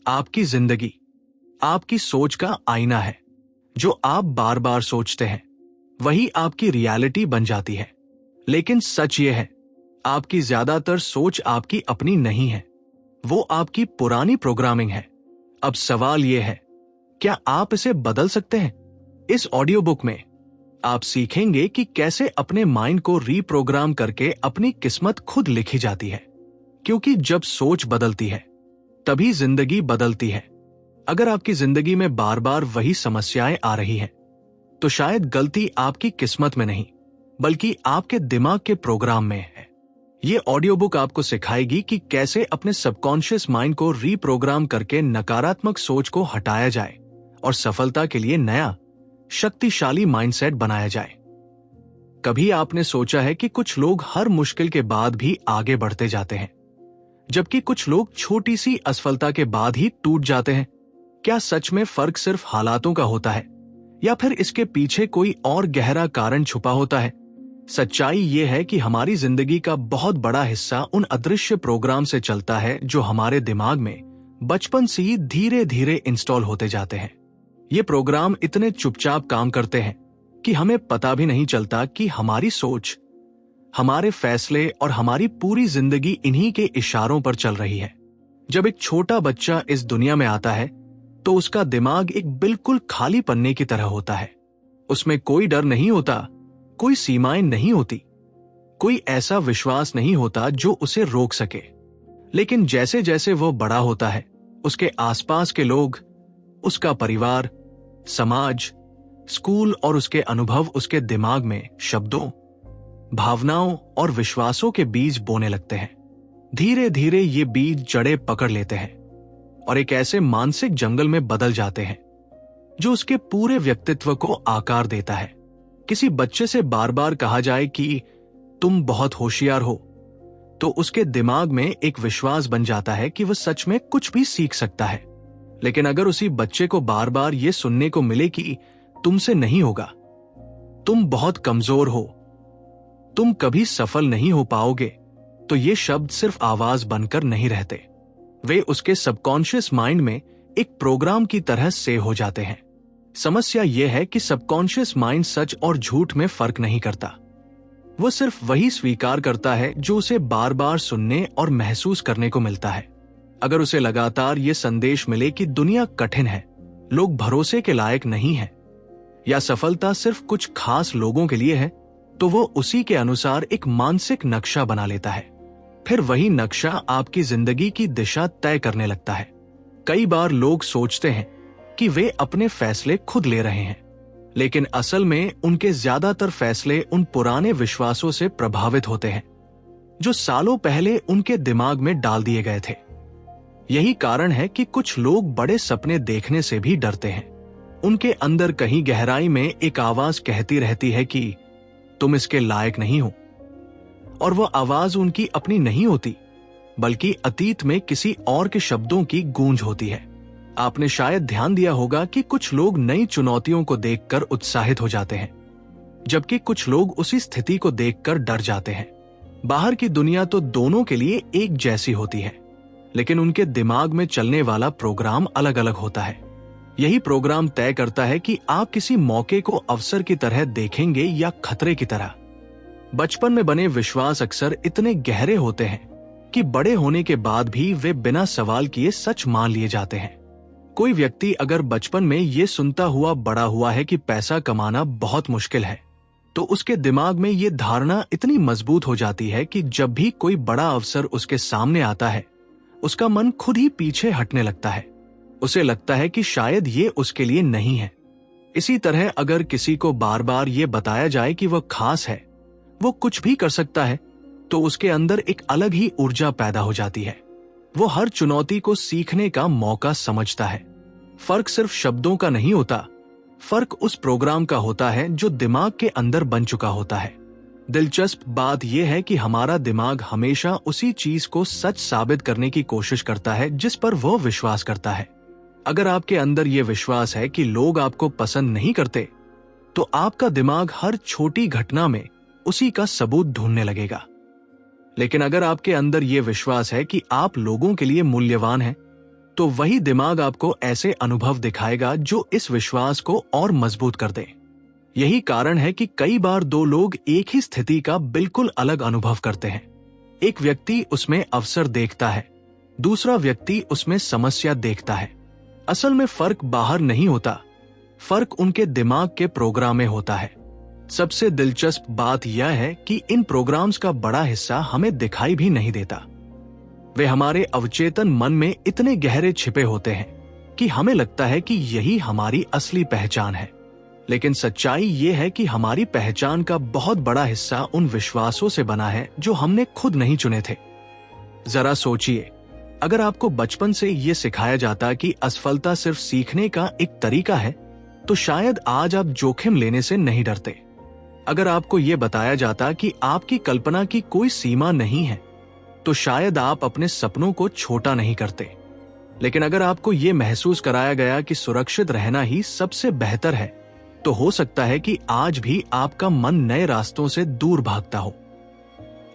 आपकी जिंदगी आपकी सोच का आईना है। जो आप बार बार सोचते हैं वही आपकी रियलिटी बन जाती है। लेकिन सच ये है, आपकी ज्यादातर सोच आपकी अपनी नहीं है, वो आपकी पुरानी प्रोग्रामिंग है। अब सवाल ये है, क्या आप इसे बदल सकते हैं? इस ऑडियो बुक में आप सीखेंगे कि कैसे अपने माइंड को रीप्रोग्राम करके अपनी किस्मत खुद लिखी जाती है। क्योंकि जब सोच बदलती है तभी जिंदगी बदलती है। अगर आपकी जिंदगी में बार बार वही समस्याएं आ रही हैं, तो शायद गलती आपकी किस्मत में नहीं बल्कि आपके दिमाग के प्रोग्राम में है। ये ऑडियो बुक आपको सिखाएगी कि कैसे अपने सबकॉन्शियस माइंड को रीप्रोग्राम करके नकारात्मक सोच को हटाया जाए और सफलता के लिए नया शक्तिशाली माइंडसेट बनाया जाए। कभी आपने सोचा है कि कुछ लोग हर मुश्किल के बाद भी आगे बढ़ते जाते हैं, जबकि कुछ लोग छोटी सी असफलता के बाद ही टूट जाते हैं? क्या सच में फर्क सिर्फ हालातों का होता है या फिर इसके पीछे कोई और गहरा कारण छुपा होता है? सच्चाई ये है कि हमारी जिंदगी का बहुत बड़ा हिस्सा उन अदृश्य प्रोग्राम से चलता है जो हमारे दिमाग में बचपन से ही धीरे धीरे इंस्टॉल होते जाते हैं। ये प्रोग्राम इतने चुपचाप काम करते हैं कि हमें पता भी नहीं चलता कि हमारी सोच, हमारे फैसले और हमारी पूरी जिंदगी इन्हीं के इशारों पर चल रही है। जब एक छोटा बच्चा इस दुनिया में आता है तो उसका दिमाग एक बिल्कुल खाली पन्ने की तरह होता है। उसमें कोई डर नहीं होता, कोई सीमाएं नहीं होती, कोई ऐसा विश्वास नहीं होता जो उसे रोक सके। लेकिन जैसे जैसे वो बड़ा होता है, उसके आसपास के लोग, उसका परिवार, समाज, स्कूल और उसके अनुभव उसके दिमाग में शब्दों, भावनाओं और विश्वासों के बीज बोने लगते हैं। धीरे धीरे ये बीज जड़ें पकड़ लेते हैं और एक ऐसे मानसिक जंगल में बदल जाते हैं जो उसके पूरे व्यक्तित्व को आकार देता है। किसी बच्चे से बार बार कहा जाए कि तुम बहुत होशियार हो, तो उसके दिमाग में एक विश्वास बन जाता है कि वह सच में कुछ भी सीख सकता है। लेकिन अगर उसी बच्चे को बार बार ये सुनने को मिले कि तुमसे नहीं होगा, तुम बहुत कमजोर हो, तुम कभी सफल नहीं हो पाओगे, तो ये शब्द सिर्फ आवाज बनकर नहीं रहते, वे उसके सबकॉन्शियस माइंड में एक प्रोग्राम की तरह सेव हो जाते हैं। समस्या यह है कि सबकॉन्शियस माइंड सच और झूठ में फर्क नहीं करता। वो सिर्फ वही स्वीकार करता है जो उसे बार बार सुनने और महसूस करने को मिलता है। अगर उसे लगातार ये संदेश मिले कि दुनिया कठिन है, लोग भरोसे के लायक नहीं है, या सफलता सिर्फ कुछ खास लोगों के लिए है, तो वो उसी के अनुसार एक मानसिक नक्शा बना लेता है। फिर वही नक्शा आपकी जिंदगी की दिशा तय करने लगता है। कई बार लोग सोचते हैं कि वे अपने फैसले खुद ले रहे हैं, लेकिन असल में उनके ज्यादातर फैसले उन पुराने विश्वासों से प्रभावित होते हैं जो सालों पहले उनके दिमाग में डाल दिए गए थे। यही कारण है कि कुछ लोग बड़े सपने देखने से भी डरते हैं। उनके अंदर कहीं गहराई में एक आवाज कहती रहती है कि तुम इसके लायक नहीं हो, और वह आवाज उनकी अपनी नहीं होती बल्कि अतीत में किसी और के शब्दों की गूंज होती है। आपने शायद ध्यान दिया होगा कि कुछ लोग नई चुनौतियों को देखकर उत्साहित हो जाते हैं, जबकि कुछ लोग उसी स्थिति को देखकर डर जाते हैं। बाहर की दुनिया तो दोनों के लिए एक जैसी होती है, लेकिन उनके दिमाग में चलने वाला प्रोग्राम अलग अलग होता है। यही प्रोग्राम तय करता है कि आप किसी मौके को अवसर की तरह देखेंगे या खतरे की तरह। बचपन में बने विश्वास अक्सर इतने गहरे होते हैं कि बड़े होने के बाद भी वे बिना सवाल किए सच मान लिए जाते हैं। कोई व्यक्ति अगर बचपन में ये सुनता हुआ बड़ा हुआ है कि पैसा कमाना बहुत मुश्किल है, तो उसके दिमाग में ये धारणा इतनी मजबूत हो जाती है कि जब भी कोई बड़ा अवसर उसके सामने आता है, उसका मन खुद ही पीछे हटने लगता है। उसे लगता है कि शायद ये उसके लिए नहीं है। इसी तरह अगर किसी को बार बार ये बताया जाए कि वह खास है, वो कुछ भी कर सकता है, तो उसके अंदर एक अलग ही ऊर्जा पैदा हो जाती है। वो हर चुनौती को सीखने का मौका समझता है। फर्क सिर्फ शब्दों का नहीं होता, फर्क उस प्रोग्राम का होता है जो दिमाग के अंदर बन चुका होता है। दिलचस्प बात यह है कि हमारा दिमाग हमेशा उसी चीज को सच साबित करने की कोशिश करता है जिस पर वो विश्वास करता है। अगर आपके अंदर ये विश्वास है कि लोग आपको पसंद नहीं करते, तो आपका दिमाग हर छोटी घटना में उसी का सबूत ढूंढने लगेगा। लेकिन अगर आपके अंदर ये विश्वास है कि आप लोगों के लिए मूल्यवान हैं, तो वही दिमाग आपको ऐसे अनुभव दिखाएगा जो इस विश्वास को और मजबूत कर दे। यही कारण है कि कई बार दो लोग एक ही स्थिति का बिल्कुल अलग अनुभव करते हैं। एक व्यक्ति उसमें अवसर देखता है, दूसरा व्यक्ति उसमें समस्या देखता है। असल में फर्क बाहर नहीं होता, फर्क उनके दिमाग के प्रोग्राम में होता है। सबसे दिलचस्प बात यह है कि इन प्रोग्राम्स का बड़ा हिस्सा हमें दिखाई भी नहीं देता। वे हमारे अवचेतन मन में इतने गहरे छिपे होते हैं कि हमें लगता है कि यही हमारी असली पहचान है। लेकिन सच्चाई ये है कि हमारी पहचान का बहुत बड़ा हिस्सा उन विश्वासों से बना है जो हमने खुद नहीं चुने थे। जरा सोचिए, अगर आपको बचपन से ये सिखाया जाता कि असफलता सिर्फ सीखने का एक तरीका है, तो शायद आज आप जोखिम लेने से नहीं डरते। अगर आपको ये बताया जाता कि आपकी कल्पना की कोई सीमा नहीं है, तो शायद आप अपने सपनों को छोटा नहीं करते। लेकिन अगर आपको ये महसूस कराया गया कि सुरक्षित रहना ही सबसे बेहतर है, तो हो सकता है कि आज भी आपका मन नए रास्तों से दूर भागता हो।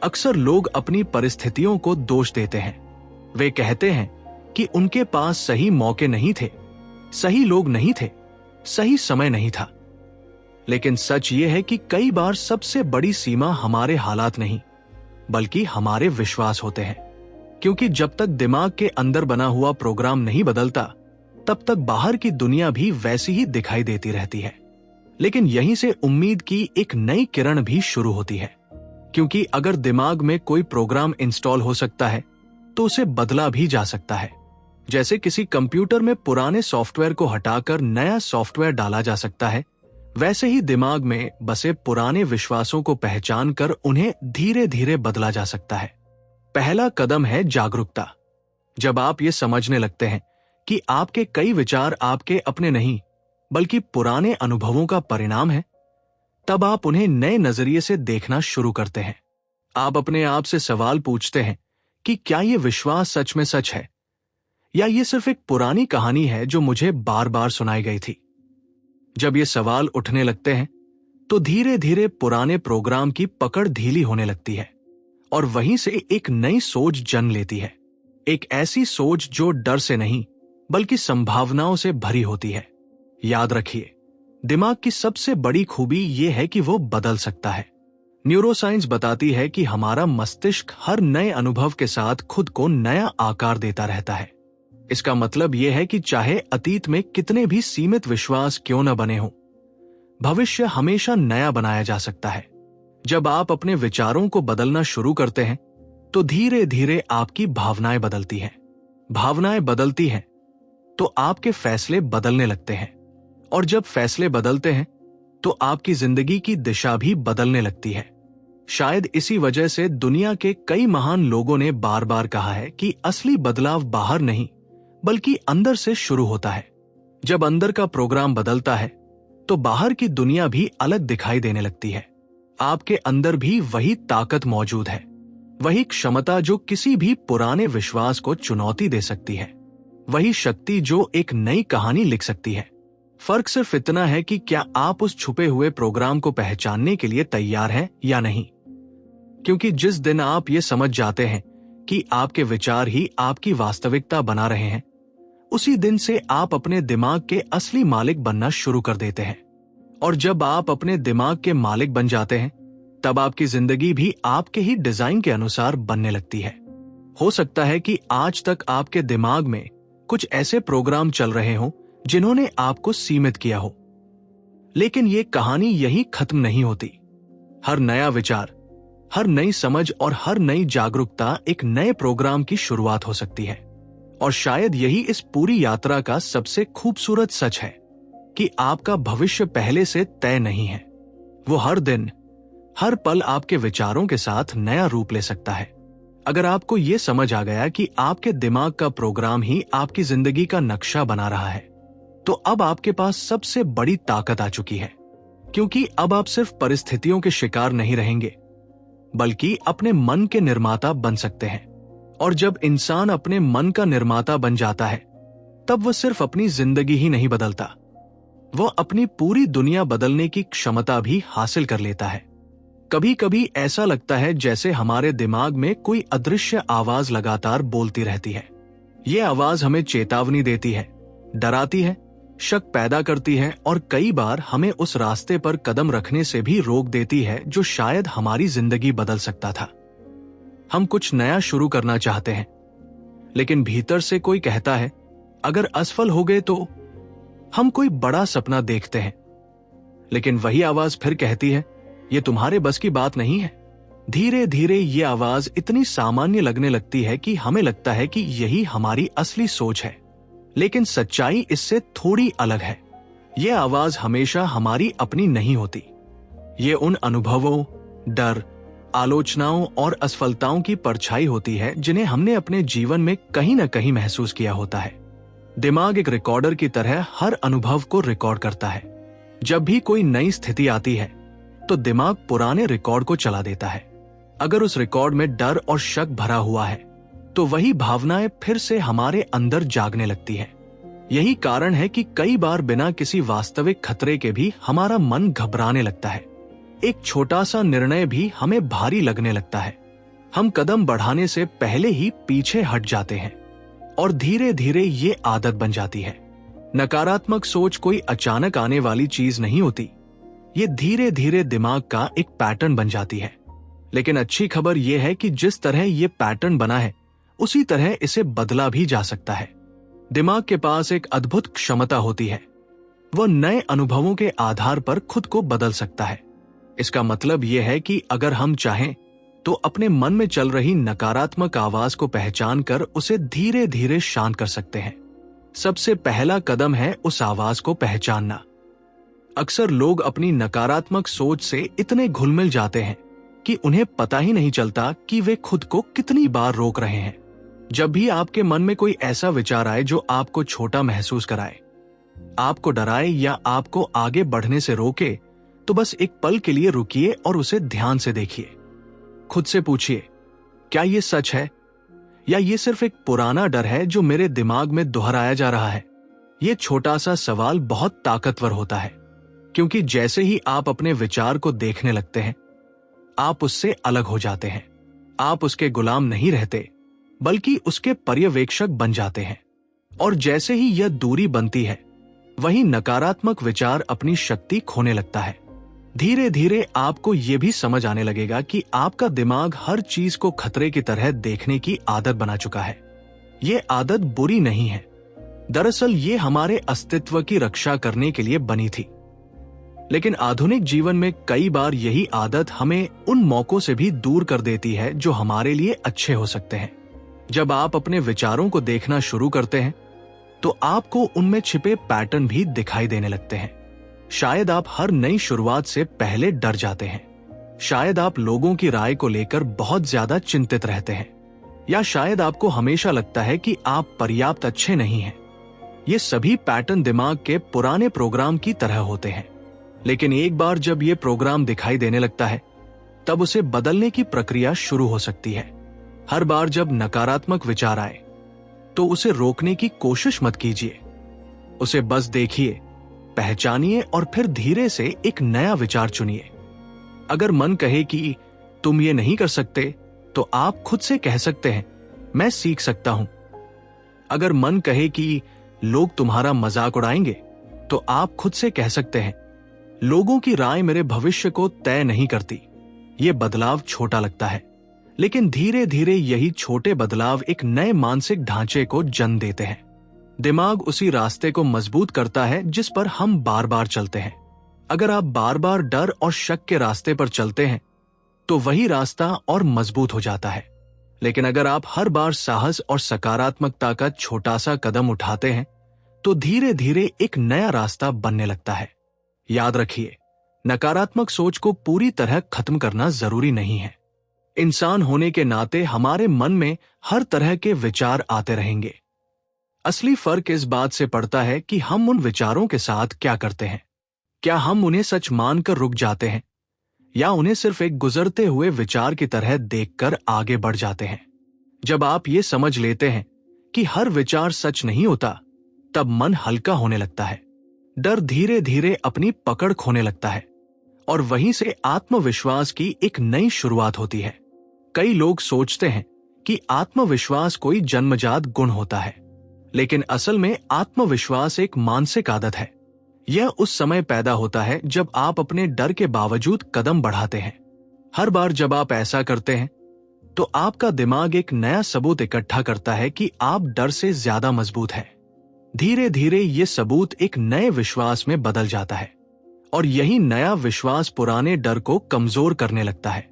अक्सर लोग अपनी परिस्थितियों को दोष देते हैं। वे कहते हैं कि उनके पास सही मौके नहीं थे, सही लोग नहीं थे, सही समय नहीं था। लेकिन सच ये है कि कई बार सबसे बड़ी सीमा हमारे हालात नहीं, बल्कि हमारे विश्वास होते हैं। क्योंकि जब तक दिमाग के अंदर बना हुआ प्रोग्राम नहीं बदलता, तब तक बाहर की दुनिया भी वैसी ही दिखाई देती रहती है। लेकिन यहीं से उम्मीद की एक नई किरण भी शुरू होती है। क्योंकि अगर दिमाग में कोई प्रोग्राम इंस्टॉल हो सकता है, तो उसे बदला भी जा सकता है। जैसे किसी कंप्यूटर में पुराने सॉफ्टवेयर को हटाकर नया सॉफ्टवेयर डाला जा सकता है, वैसे ही दिमाग में बसे पुराने विश्वासों को पहचान कर उन्हें धीरे धीरे बदला जा सकता है। पहला कदम है जागरूकता। जब आप ये समझने लगते हैं कि आपके कई विचार आपके अपने नहीं, बल्कि पुराने अनुभवों का परिणाम है, तब आप उन्हें नए नजरिए से देखना शुरू करते हैं। आप अपने आप से सवाल पूछते हैं कि क्या ये विश्वास सच में सच है, या ये सिर्फ एक पुरानी कहानी है जो मुझे बार बार सुनाई गई थी। जब ये सवाल उठने लगते हैं, तो धीरे धीरे पुराने प्रोग्राम की पकड़ ढीली होने लगती है और वहीं से एक नई सोच जन्म लेती है। एक ऐसी सोच जो डर से नहीं, बल्कि संभावनाओं से भरी होती है। याद रखिए, दिमाग की सबसे बड़ी खूबी यह है कि वो बदल सकता है। न्यूरोसाइंस बताती है कि हमारा मस्तिष्क हर नए अनुभव के साथ खुद को नया आकार देता रहता है। इसका मतलब यह है कि चाहे अतीत में कितने भी सीमित विश्वास क्यों न बने हों, भविष्य हमेशा नया बनाया जा सकता है। जब आप अपने विचारों को बदलना शुरू करते हैं, तो धीरे धीरे आपकी भावनाएं बदलती हैं। भावनाएं बदलती हैं, तो आपके फैसले बदलने लगते हैं, और जब फैसले बदलते हैं, तो आपकी जिंदगी की दिशा भी बदलने लगती है। शायद इसी वजह से दुनिया के कई महान लोगों ने बार बार कहा है कि असली बदलाव बाहर नहीं, बल्कि अंदर से शुरू होता है। जब अंदर का प्रोग्राम बदलता है, तो बाहर की दुनिया भी अलग दिखाई देने लगती है। आपके अंदर भी वही ताकत मौजूद है, वही क्षमता जो किसी भी पुराने विश्वास को चुनौती दे सकती है, वही शक्ति जो एक नई कहानी लिख सकती है। फर्क सिर्फ इतना है कि क्या आप उस छुपे हुए प्रोग्राम को पहचानने के लिए तैयार हैं या नहीं। क्योंकि जिस दिन आप ये समझ जाते हैं कि आपके विचार ही आपकी वास्तविकता बना रहे हैं, उसी दिन से आप अपने दिमाग के असली मालिक बनना शुरू कर देते हैं। और जब आप अपने दिमाग के मालिक बन जाते हैं, तब आपकी जिंदगी भी आपके ही डिजाइन के अनुसार बनने लगती है। हो सकता है कि आज तक आपके दिमाग में कुछ ऐसे प्रोग्राम चल रहे हों जिन्होंने आपको सीमित किया हो, लेकिन ये कहानी यही खत्म नहीं होती। हर नया विचार, हर नई समझ और हर नई जागरूकता एक नए प्रोग्राम की शुरुआत हो सकती है। और शायद यही इस पूरी यात्रा का सबसे खूबसूरत सच है कि आपका भविष्य पहले से तय नहीं है। वो हर दिन, हर पल आपके विचारों के साथ नया रूप ले सकता है। अगर आपको ये समझ आ गया कि आपके दिमाग का प्रोग्राम ही आपकी जिंदगी का नक्शा बना रहा है, तो अब आपके पास सबसे बड़ी ताकत आ चुकी है। क्योंकि अब आप सिर्फ परिस्थितियों के शिकार नहीं रहेंगे, बल्कि अपने मन के निर्माता बन सकते हैं। और जब इंसान अपने मन का निर्माता बन जाता है, तब वह सिर्फ अपनी जिंदगी ही नहीं बदलता, वह अपनी पूरी दुनिया बदलने की क्षमता भी हासिल कर लेता है। कभी कभी ऐसा लगता है जैसे हमारे दिमाग में कोई अदृश्य आवाज लगातार बोलती रहती है, ये आवाज हमें चेतावनी देती है, डराती है, शक पैदा करती है और कई बार हमें उस रास्ते पर कदम रखने से भी रोक देती है जो शायद हमारी जिंदगी बदल सकता था। हम कुछ नया शुरू करना चाहते हैं, लेकिन भीतर से कोई कहता है अगर असफल हो गए तो। हम कोई बड़ा सपना देखते हैं, लेकिन वही आवाज फिर कहती है ये तुम्हारे बस की बात नहीं है। धीरे धीरे ये आवाज इतनी सामान्य लगने लगती है कि हमें लगता है कि यही हमारी असली सोच है, लेकिन सच्चाई इससे थोड़ी अलग है। ये आवाज हमेशा हमारी अपनी नहीं होती। ये उन अनुभवों, डर, आलोचनाओं और असफलताओं की परछाई होती है जिन्हें हमने अपने जीवन में कहीं न कहीं महसूस किया होता है। दिमाग एक रिकॉर्डर की तरह हर अनुभव को रिकॉर्ड करता है। जब भी कोई नई स्थिति आती है तो दिमाग पुराने रिकॉर्ड को चला देता है। अगर उस रिकॉर्ड में डर और शक भरा हुआ है तो वही भावनाएं फिर से हमारे अंदर जागने लगती है। यही कारण है कि कई बार बिना किसी वास्तविक खतरे के भी हमारा मन घबराने लगता है। एक छोटा सा निर्णय भी हमें भारी लगने लगता है। हम कदम बढ़ाने से पहले ही पीछे हट जाते हैं और धीरे धीरे ये आदत बन जाती है। नकारात्मक सोच कोई अचानक आने वाली चीज नहीं होती। ये धीरे धीरे दिमाग का एक पैटर्न बन जाती है। लेकिन अच्छी खबर यह है कि जिस तरह ये पैटर्न बना है उसी तरह इसे बदला भी जा सकता है। दिमाग के पास एक अद्भुत क्षमता होती है। वह नए अनुभवों के आधार पर खुद को बदल सकता है। इसका मतलब यह है कि अगर हम चाहें तो अपने मन में चल रही नकारात्मक आवाज को पहचान कर उसे धीरे धीरे शांत कर सकते हैं। सबसे पहला कदम है उस आवाज को पहचानना। अक्सर लोग अपनी नकारात्मक सोच से इतने घुलमिल जाते हैं कि उन्हें पता ही नहीं चलता कि वे खुद को कितनी बार रोक रहे हैं। जब भी आपके मन में कोई ऐसा विचार आए जो आपको छोटा महसूस कराए, आपको डराए या आपको आगे बढ़ने से रोके, तो बस एक पल के लिए रुकिए और उसे ध्यान से देखिए। खुद से पूछिए, क्या ये सच है या ये सिर्फ एक पुराना डर है जो मेरे दिमाग में दोहराया जा रहा है? ये छोटा सा सवाल बहुत ताकतवर होता है, क्योंकि जैसे ही आप अपने विचार को देखने लगते हैं, आप उससे अलग हो जाते हैं। आप उसके गुलाम नहीं रहते, बल्कि उसके पर्यवेक्षक बन जाते हैं। और जैसे ही यह दूरी बनती है, वही नकारात्मक विचार अपनी शक्ति खोने लगता है। धीरे धीरे आपको यह भी समझ आने लगेगा कि आपका दिमाग हर चीज को खतरे की तरह देखने की आदत बना चुका है। ये आदत बुरी नहीं है। दरअसल ये हमारे अस्तित्व की रक्षा करने के लिए बनी थी। लेकिन आधुनिक जीवन में कई बार यही आदत हमें उन मौकों से भी दूर कर देती है जो हमारे लिए अच्छे हो सकते हैं। जब आप अपने विचारों को देखना शुरू करते हैं तो आपको उनमें छिपे पैटर्न भी दिखाई देने लगते हैं। शायद आप हर नई शुरुआत से पहले डर जाते हैं। शायद आप लोगों की राय को लेकर बहुत ज्यादा चिंतित रहते हैं, या शायद आपको हमेशा लगता है कि आप पर्याप्त अच्छे नहीं हैं। ये सभी पैटर्न दिमाग के पुराने प्रोग्राम की तरह होते हैं। लेकिन एक बार जब ये प्रोग्राम दिखाई देने लगता है, तब उसे बदलने की प्रक्रिया शुरू हो सकती है। हर बार जब नकारात्मक विचार आए तो उसे रोकने की कोशिश मत कीजिए। उसे बस देखिए, पहचानिए और फिर धीरे से एक नया विचार चुनिए। अगर मन कहे कि तुम ये नहीं कर सकते, तो आप खुद से कह सकते हैं, मैं सीख सकता हूं। अगर मन कहे कि लोग तुम्हारा मजाक उड़ाएंगे, तो आप खुद से कह सकते हैं, लोगों की राय मेरे भविष्य को तय नहीं करती। ये बदलाव छोटा लगता है, लेकिन धीरे धीरे यही छोटे बदलाव एक नए मानसिक ढांचे को जन्म देते हैं। दिमाग उसी रास्ते को मजबूत करता है जिस पर हम बार बार चलते हैं। अगर आप बार बार डर और शक के रास्ते पर चलते हैं, तो वही रास्ता और मजबूत हो जाता है। लेकिन अगर आप हर बार साहस और सकारात्मकता का छोटा सा कदम उठाते हैं, तो धीरे धीरे एक नया रास्ता बनने लगता है। याद रखिए, नकारात्मक सोच को पूरी तरह खत्म करना जरूरी नहीं है। इंसान होने के नाते हमारे मन में हर तरह के विचार आते रहेंगे। असली फर्क इस बात से पड़ता है कि हम उन विचारों के साथ क्या करते हैं। क्या हम उन्हें सच मानकर रुक जाते हैं, या उन्हें सिर्फ एक गुजरते हुए विचार की तरह देखकर आगे बढ़ जाते हैं। जब आप ये समझ लेते हैं कि हर विचार सच नहीं होता, तब मन हल्का होने लगता है। डर धीरे धीरे अपनी पकड़ खोने लगता है और वहीं से आत्मविश्वास की एक नई शुरुआत होती है। कई लोग सोचते हैं कि आत्मविश्वास कोई जन्मजात गुण होता है, लेकिन असल में आत्मविश्वास एक मानसिक आदत है। यह उस समय पैदा होता है जब आप अपने डर के बावजूद कदम बढ़ाते हैं। हर बार जब आप ऐसा करते हैं तो आपका दिमाग एक नया सबूत इकट्ठा करता है कि आप डर से ज्यादा मजबूत हैं। धीरे धीरे ये सबूत एक नए विश्वास में बदल जाता है और यही नया विश्वास पुराने डर को कमजोर करने लगता है।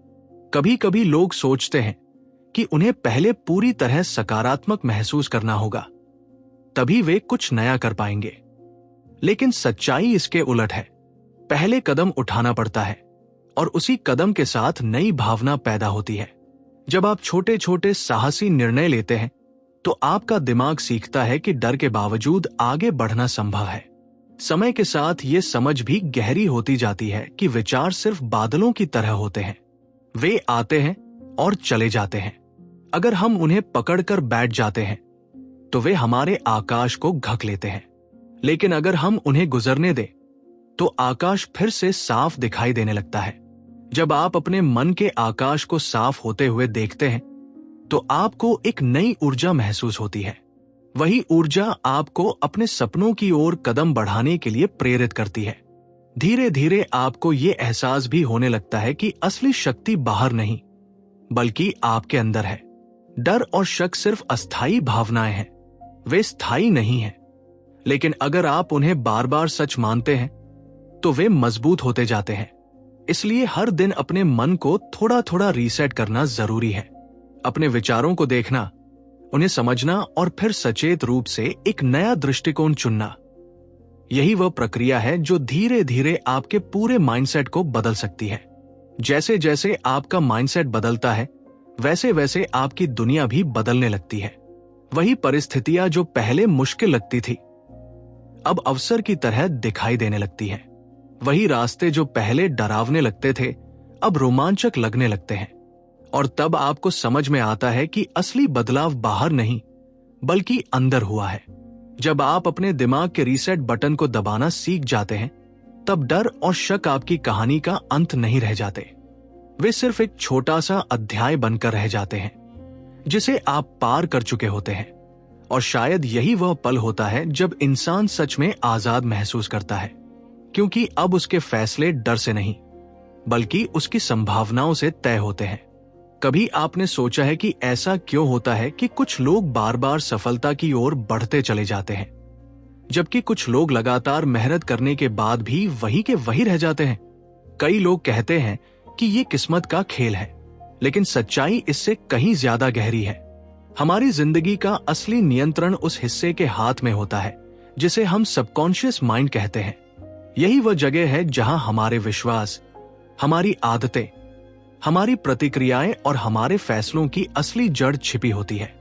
कभी कभी लोग सोचते हैं कि उन्हें पहले पूरी तरह सकारात्मक महसूस करना होगा, तभी वे कुछ नया कर पाएंगे। लेकिन सच्चाई इसके उलट है। पहले कदम उठाना पड़ता है और उसी कदम के साथ नई भावना पैदा होती है। जब आप छोटे छोटे साहसी निर्णय लेते हैं तो आपका दिमाग सीखता है कि डर के बावजूद आगे बढ़ना संभव है। समय के साथ ये समझ भी गहरी होती जाती है कि विचार सिर्फ बादलों की तरह होते हैं। वे आते हैं और चले जाते हैं। अगर हम उन्हें पकड़कर बैठ जाते हैं तो वे हमारे आकाश को ढक लेते हैं, लेकिन अगर हम उन्हें गुजरने दें तो आकाश फिर से साफ दिखाई देने लगता है। जब आप अपने मन के आकाश को साफ होते हुए देखते हैं तो आपको एक नई ऊर्जा महसूस होती है। वही ऊर्जा आपको अपने सपनों की ओर कदम बढ़ाने के लिए प्रेरित करती है। धीरे धीरे आपको ये एहसास भी होने लगता है कि असली शक्ति बाहर नहीं बल्कि आपके अंदर है। डर और शक सिर्फ अस्थायी भावनाएं हैं, वे स्थायी नहीं हैं। लेकिन अगर आप उन्हें बार बार सच मानते हैं तो वे मजबूत होते जाते हैं। इसलिए हर दिन अपने मन को थोड़ा थोड़ा रीसेट करना जरूरी है। अपने विचारों को देखना, उन्हें समझना और फिर सचेत रूप से एक नया दृष्टिकोण चुनना। यही वह प्रक्रिया है जो धीरे धीरे आपके पूरे माइंडसेट को बदल सकती है। जैसे जैसे आपका माइंडसेट बदलता है वैसे वैसे आपकी दुनिया भी बदलने लगती है। वही परिस्थितियां जो पहले मुश्किल लगती थी अब अवसर की तरह दिखाई देने लगती हैं। वही रास्ते जो पहले डरावने लगते थे अब रोमांचक लगने लगते हैं। और तब आपको समझ में आता है कि असली बदलाव बाहर नहीं बल्कि अंदर हुआ है। जब आप अपने दिमाग के रीसेट बटन को दबाना सीख जाते हैं तब डर और शक आपकी कहानी का अंत नहीं रह जाते। वे सिर्फ एक छोटा सा अध्याय बनकर रह जाते हैं जिसे आप पार कर चुके होते हैं। और शायद यही वह पल होता है जब इंसान सच में आजाद महसूस करता है, क्योंकि अब उसके फैसले डर से नहीं बल्कि उसकी संभावनाओं से तय होते हैं। कभी आपने सोचा है कि ऐसा क्यों होता है कि कुछ लोग बार बार सफलता की ओर बढ़ते चले जाते हैं जबकि कुछ लोग लगातार मेहनत करने के बाद भी वही के वही रह जाते हैं? कई लोग कहते हैं कि ये किस्मत का खेल है, लेकिन सच्चाई इससे कहीं ज्यादा गहरी है। हमारी जिंदगी का असली नियंत्रण उस हिस्से के हाथ में होता है जिसे हम सबकॉन्शियस माइंड कहते हैं। यही वह जगह है जहां हमारे विश्वास, हमारी आदतें, हमारी प्रतिक्रियाएं और हमारे फैसलों की असली जड़ छिपी होती है।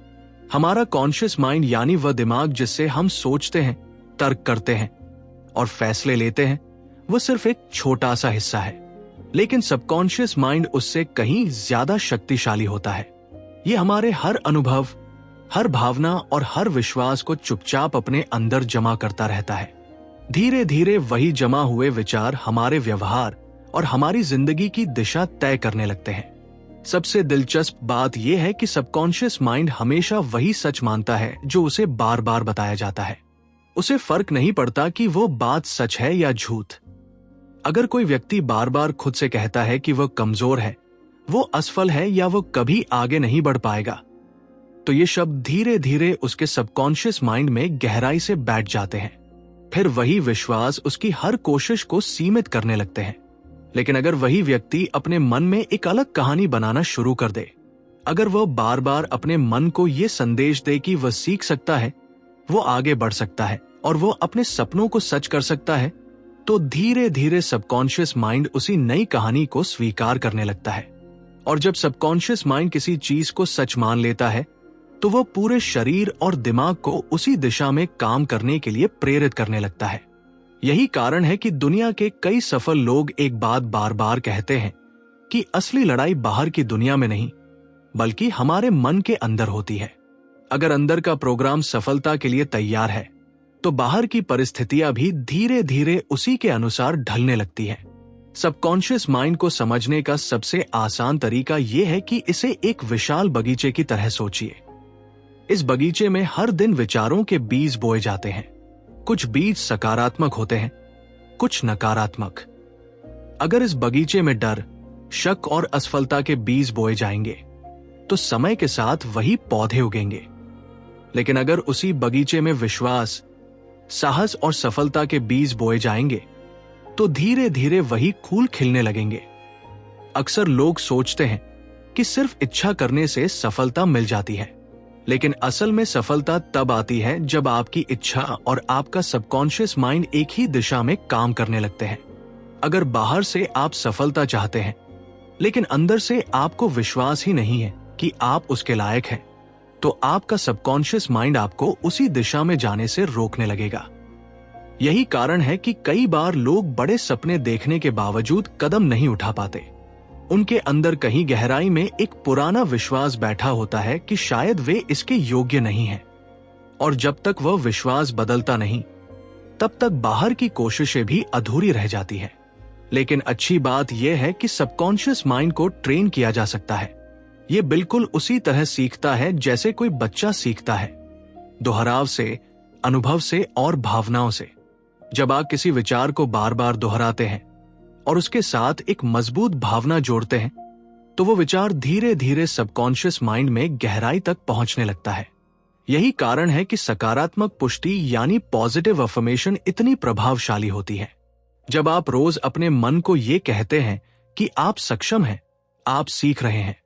हमारा कॉन्शियस माइंड यानी वह दिमाग जिससे हम सोचते हैं, तर्क करते हैं और फैसले लेते हैं, वो सिर्फ एक छोटा सा हिस्सा है, लेकिन सबकॉन्शियस माइंड उससे कहीं ज्यादा शक्तिशाली होता है। ये हमारे हर अनुभव, हर भावना और हर विश्वास को चुपचाप अपने अंदर जमा करता रहता है। धीरे धीरे वही जमा हुए विचार हमारे व्यवहार और हमारी जिंदगी की दिशा तय करने लगते हैं। सबसे दिलचस्प बात यह है कि सबकॉन्शियस माइंड हमेशा वही सच मानता है जो उसे बार बार बताया जाता है। उसे फर्क नहीं पड़ता कि वो बात सच है या झूठ। अगर कोई व्यक्ति बार बार खुद से कहता है कि वह कमजोर है, वो असफल है या वो कभी आगे नहीं बढ़ पाएगा, तो ये शब्द धीरे धीरे उसके सबकॉन्शियस माइंड में गहराई से बैठ जाते हैं। फिर वही विश्वास उसकी हर कोशिश को सीमित करने लगते हैं। लेकिन अगर वही व्यक्ति अपने मन में एक अलग कहानी बनाना शुरू कर दे, अगर वह बार बार अपने मन को यह संदेश दे कि वह सीख सकता है, वो आगे बढ़ सकता है और वो अपने सपनों को सच कर सकता है, तो धीरे धीरे सबकॉन्शियस माइंड उसी नई कहानी को स्वीकार करने लगता है। और जब सबकॉन्शियस माइंड किसी चीज को सच मान लेता है तो वह पूरे शरीर और दिमाग को उसी दिशा में काम करने के लिए प्रेरित करने लगता है। यही कारण है कि दुनिया के कई सफल लोग एक बात बार बार कहते हैं कि असली लड़ाई बाहर की दुनिया में नहीं बल्कि हमारे मन के अंदर होती है। अगर अंदर का प्रोग्राम सफलता के लिए तैयार है तो बाहर की परिस्थितियां भी धीरे धीरे उसी के अनुसार ढलने लगती हैं। सबकॉन्शियस माइंड को समझने का सबसे आसान तरीका यह है कि इसे एक विशाल बगीचे की तरह सोचिए। इस बगीचे में हर दिन विचारों के बीज बोए जाते हैं। कुछ बीज सकारात्मक होते हैं, कुछ नकारात्मक। अगर इस बगीचे में डर, शक और असफलता के बीज बोए जाएंगे तो समय के साथ वही पौधे उगेंगे। लेकिन अगर उसी बगीचे में विश्वास, साहस और सफलता के बीज बोए जाएंगे तो धीरे धीरे वही फूल खिलने लगेंगे। अक्सर लोग सोचते हैं कि सिर्फ इच्छा करने से सफलता मिल जाती है, लेकिन असल में सफलता तब आती है जब आपकी इच्छा और आपका सबकॉन्शियस माइंड एक ही दिशा में काम करने लगते हैं। अगर बाहर से आप सफलता चाहते हैं, लेकिन अंदर से आपको विश्वास ही नहीं है कि आप उसके लायक हैं, तो आपका सबकॉन्शियस माइंड आपको उसी दिशा में जाने से रोकने लगेगा। यही कारण है कि कई बार लोग बड़े सपने देखने के बावजूद कदम नहीं उठा पाते। उनके अंदर कहीं गहराई में एक पुराना विश्वास बैठा होता है कि शायद वे इसके योग्य नहीं हैं, और जब तक वह विश्वास बदलता नहीं, तब तक बाहर की कोशिशें भी अधूरी रह जाती हैं। लेकिन अच्छी बात यह है कि सबकॉन्शियस माइंड को ट्रेन किया जा सकता है। यह बिल्कुल उसी तरह सीखता है जैसे कोई बच्चा सीखता है, दोहराव से, अनुभव से और भावनाओं से। जब आप किसी विचार को बार बार दोहराते हैं और उसके साथ एक मजबूत भावना जोड़ते हैं, तो वो विचार धीरे धीरे सबकॉन्शियस माइंड में गहराई तक पहुंचने लगता है। यही कारण है कि सकारात्मक पुष्टि यानी पॉजिटिव अफर्मेशन इतनी प्रभावशाली होती है। जब आप रोज अपने मन को ये कहते हैं कि आप सक्षम हैं, आप सीख रहे हैं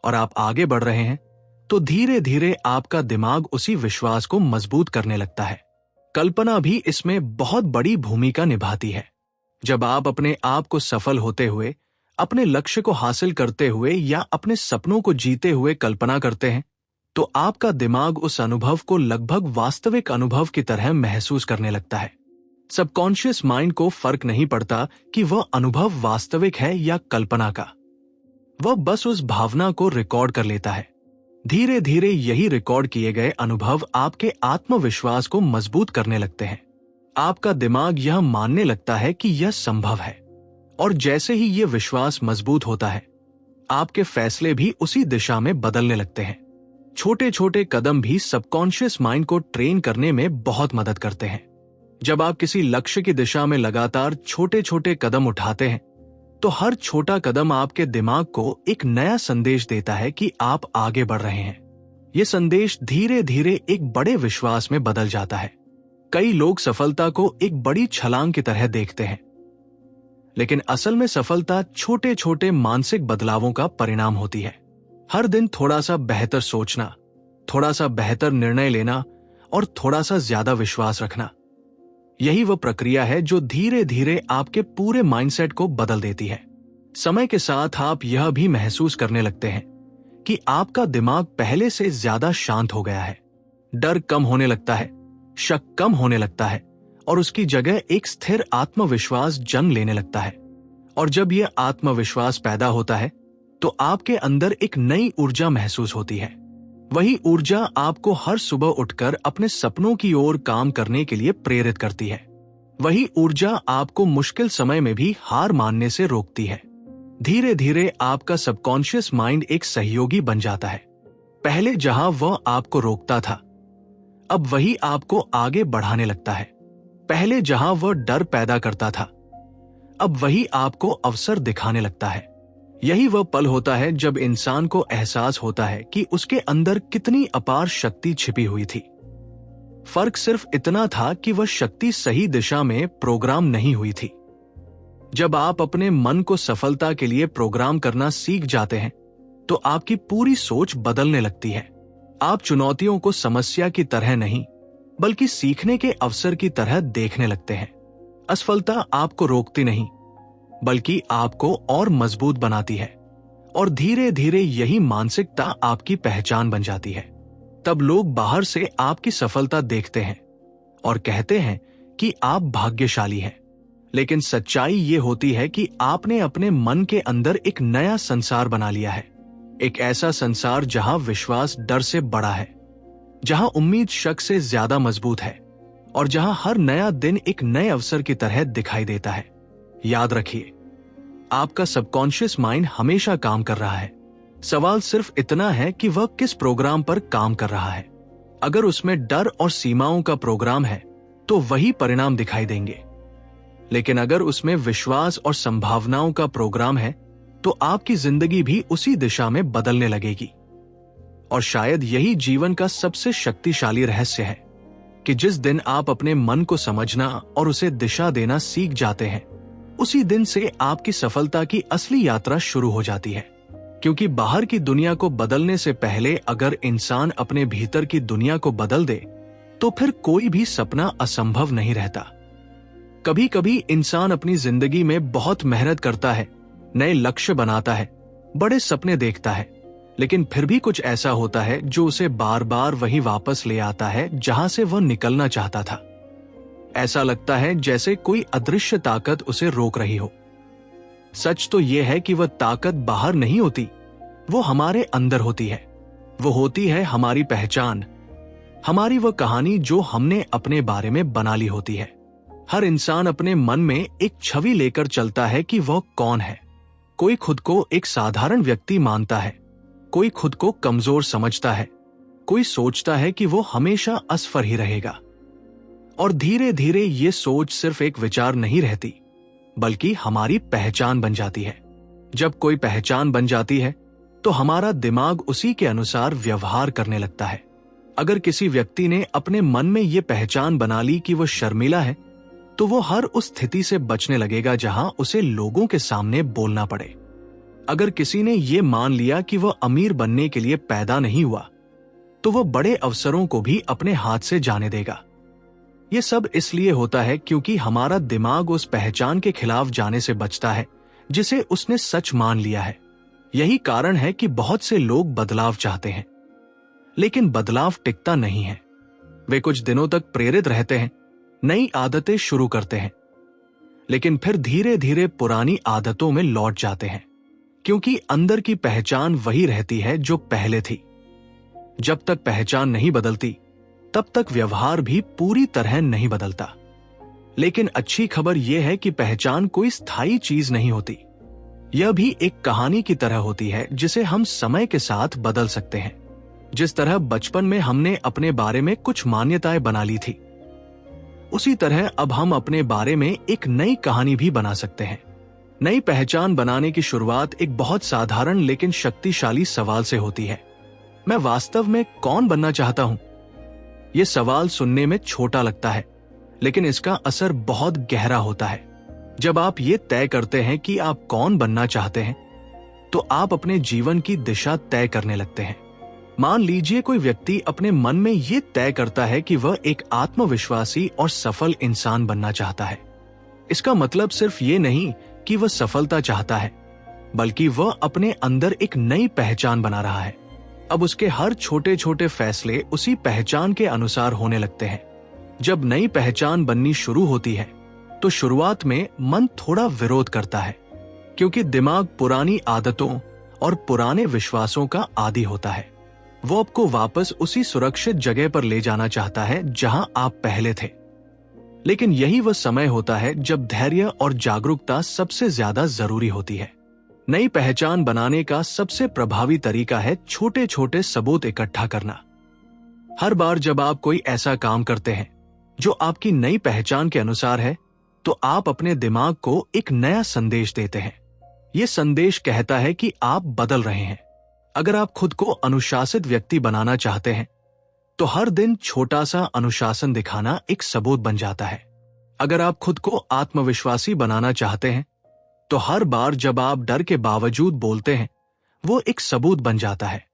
और आप आगे बढ़ रहे हैं, तो धीरे धीरे आपका दिमाग उसी विश्वास को मजबूत करने लगता है। कल्पना भी इसमें बहुत बड़ी भूमिका निभाती है। जब आप अपने आप को सफल होते हुए, अपने लक्ष्य को हासिल करते हुए या अपने सपनों को जीते हुए कल्पना करते हैं, तो आपका दिमाग उस अनुभव को लगभग वास्तविक अनुभव की तरह महसूस करने लगता है। सबकॉन्शियस माइंड को फर्क नहीं पड़ता कि वह अनुभव वास्तविक है या कल्पना का। वह बस उस भावना को रिकॉर्ड कर लेता है। धीरे धीरे यही रिकॉर्ड किए गए अनुभव आपके आत्मविश्वास को मजबूत करने लगते हैं। आपका दिमाग यह मानने लगता है कि यह संभव है, और जैसे ही यह विश्वास मजबूत होता है, आपके फैसले भी उसी दिशा में बदलने लगते हैं। छोटे छोटे कदम भी सबकॉन्शियस माइंड को ट्रेन करने में बहुत मदद करते हैं। जब आप किसी लक्ष्य की दिशा में लगातार छोटे छोटे कदम उठाते हैं, तो हर छोटा कदम आपके दिमाग को एक नया संदेश देता है कि आप आगे बढ़ रहे हैं। यह संदेश धीरे धीरे एक बड़े विश्वास में बदल जाता है। कई लोग सफलता को एक बड़ी छलांग की तरह देखते हैं, लेकिन असल में सफलता छोटे छोटे मानसिक बदलावों का परिणाम होती है। हर दिन थोड़ा सा बेहतर सोचना, थोड़ा सा बेहतर निर्णय लेना और थोड़ा सा ज्यादा विश्वास रखना, यही वह प्रक्रिया है जो धीरे धीरे आपके पूरे माइंडसेट को बदल देती है। समय के साथ आप यह भी महसूस करने लगते हैं कि आपका दिमाग पहले से ज्यादा शांत हो गया है। डर कम होने लगता है, शक कम होने लगता है और उसकी जगह एक स्थिर आत्मविश्वास जन्म लेने लगता है। और जब यह आत्मविश्वास पैदा होता है, तो आपके अंदर एक नई ऊर्जा महसूस होती है। वही ऊर्जा आपको हर सुबह उठकर अपने सपनों की ओर काम करने के लिए प्रेरित करती है। वही ऊर्जा आपको मुश्किल समय में भी हार मानने से रोकती है। धीरे धीरे आपका सबकॉन्शियस माइंड एक सहयोगी बन जाता है। पहले जहां वह आपको रोकता था, अब वही आपको आगे बढ़ाने लगता है। पहले जहां वह डर पैदा करता था, अब वही आपको अवसर दिखाने लगता है। यही वह पल होता है जब इंसान को एहसास होता है कि उसके अंदर कितनी अपार शक्ति छिपी हुई थी। फर्क सिर्फ इतना था कि वह शक्ति सही दिशा में प्रोग्राम नहीं हुई थी। जब आप अपने मन को सफलता के लिए प्रोग्राम करना सीख जाते हैं, तो आपकी पूरी सोच बदलने लगती है। आप चुनौतियों को समस्या की तरह नहीं, बल्कि सीखने के अवसर की तरह देखने लगते हैं। असफलता आपको रोकती नहीं, बल्कि आपको और मजबूत बनाती है, और धीरे धीरे यही मानसिकता आपकी पहचान बन जाती है। तब लोग बाहर से आपकी सफलता देखते हैं और कहते हैं कि आप भाग्यशाली हैं, लेकिन सच्चाई ये होती है कि आपने अपने मन के अंदर एक नया संसार बना लिया है। एक ऐसा संसार जहां विश्वास डर से बड़ा है, जहां उम्मीद शक से ज्यादा मजबूत है, और जहां हर नया दिन एक नए अवसर की तरह दिखाई देता है। याद रखिए, आपका सबकॉन्शियस माइंड हमेशा काम कर रहा है। सवाल सिर्फ इतना है कि वह किस प्रोग्राम पर काम कर रहा है। अगर उसमें डर और सीमाओं का प्रोग्राम है तो वही परिणाम दिखाई देंगे, लेकिन अगर उसमें विश्वास और संभावनाओं का प्रोग्राम है तो आपकी जिंदगी भी उसी दिशा में बदलने लगेगी। और शायद यही जीवन का सबसे शक्तिशाली रहस्य है कि जिस दिन आप अपने मन को समझना और उसे दिशा देना सीख जाते हैं, उसी दिन से आपकी सफलता की असली यात्रा शुरू हो जाती है। क्योंकि बाहर की दुनिया को बदलने से पहले अगर इंसान अपने भीतर की दुनिया को बदल दे तो फिर कोई भी सपना असंभव नहीं रहता। कभी कभी इंसान अपनी जिंदगी में बहुत मेहनत करता है, नए लक्ष्य बनाता है, बड़े सपने देखता है, लेकिन फिर भी कुछ ऐसा होता है जो उसे बार बार वहीं वापस ले आता है जहां से वह निकलना चाहता था। ऐसा लगता है जैसे कोई अदृश्य ताकत उसे रोक रही हो। सच तो यह है कि वह ताकत बाहर नहीं होती, वो हमारे अंदर होती है। वो होती है हमारी पहचान, हमारी वह कहानी जो हमने अपने बारे में बना ली होती है। हर इंसान अपने मन में एक छवि लेकर चलता है कि वह कौन है। कोई खुद को एक साधारण व्यक्ति मानता है, कोई खुद को कमजोर समझता है, कोई सोचता है कि वो हमेशा असफल ही रहेगा। और धीरे धीरे ये सोच सिर्फ एक विचार नहीं रहती, बल्कि हमारी पहचान बन जाती है। जब कोई पहचान बन जाती है तो हमारा दिमाग उसी के अनुसार व्यवहार करने लगता है। अगर किसी व्यक्ति ने अपने मन में ये पहचान बना ली कि वह शर्मीला है, तो वो हर उस स्थिति से बचने लगेगा जहां उसे लोगों के सामने बोलना पड़े। अगर किसी ने ये मान लिया कि वह अमीर बनने के लिए पैदा नहीं हुआ, तो वह बड़े अवसरों को भी अपने हाथ से जाने देगा। ये सब इसलिए होता है क्योंकि हमारा दिमाग उस पहचान के खिलाफ जाने से बचता है जिसे उसने सच मान लिया है। यही कारण है कि बहुत से लोग बदलाव चाहते हैं, लेकिन बदलाव टिकता नहीं है। वे कुछ दिनों तक प्रेरित रहते हैं, नई आदतें शुरू करते हैं, लेकिन फिर धीरे धीरे पुरानी आदतों में लौट जाते हैं, क्योंकि अंदर की पहचान वही रहती है जो पहले थी। जब तक पहचान नहीं बदलती, तब तक व्यवहार भी पूरी तरह नहीं बदलता। लेकिन अच्छी खबर यह है कि पहचान कोई स्थायी चीज नहीं होती। यह भी एक कहानी की तरह होती है जिसे हम समय के साथ बदल सकते हैं। जिस तरह बचपन में हमने अपने बारे में कुछ मान्यताएं बना ली थी, उसी तरह अब हम अपने बारे में एक नई कहानी भी बना सकते हैं। नई पहचान बनाने की शुरुआत एक बहुत साधारण लेकिन शक्तिशाली सवाल से होती है। मैं वास्तव में कौन बनना चाहता हूं? यह सवाल सुनने में छोटा लगता है, लेकिन इसका असर बहुत गहरा होता है। जब आप ये तय करते हैं कि आप कौन बनना चाहते हैं, तो आप अपने जीवन की दिशा तय करने लगते हैं। मान लीजिए कोई व्यक्ति अपने मन में ये तय करता है कि वह एक आत्मविश्वासी और सफल इंसान बनना चाहता है। इसका मतलब सिर्फ ये नहीं कि वह सफलता चाहता है, बल्कि वह अपने अंदर एक नई पहचान बना रहा है। अब उसके हर छोटे छोटे फैसले उसी पहचान के अनुसार होने लगते हैं। जब नई पहचान बननी शुरू होती है, तो शुरुआत में मन थोड़ा विरोध करता है, क्योंकि दिमाग पुरानी आदतों और पुराने विश्वासों का आदी होता है। वो आपको वापस उसी सुरक्षित जगह पर ले जाना चाहता है जहां आप पहले थे। लेकिन यही वह समय होता है जब धैर्य और जागरूकता सबसे ज्यादा जरूरी होती है। नई पहचान बनाने का सबसे प्रभावी तरीका है छोटे छोटे सबूत इकट्ठा करना। हर बार जब आप कोई ऐसा काम करते हैं जो आपकी नई पहचान के अनुसार है, तो आप अपने दिमाग को एक नया संदेश देते हैं। यह संदेश कहता है कि आप बदल रहे हैं। अगर आप खुद को अनुशासित व्यक्ति बनाना चाहते हैं, तो हर दिन छोटा सा अनुशासन दिखाना एक सबूत बन जाता है। अगर आप खुद को आत्मविश्वासी बनाना चाहते हैं, तो हर बार जब आप डर के बावजूद बोलते हैं, वो एक सबूत बन जाता है।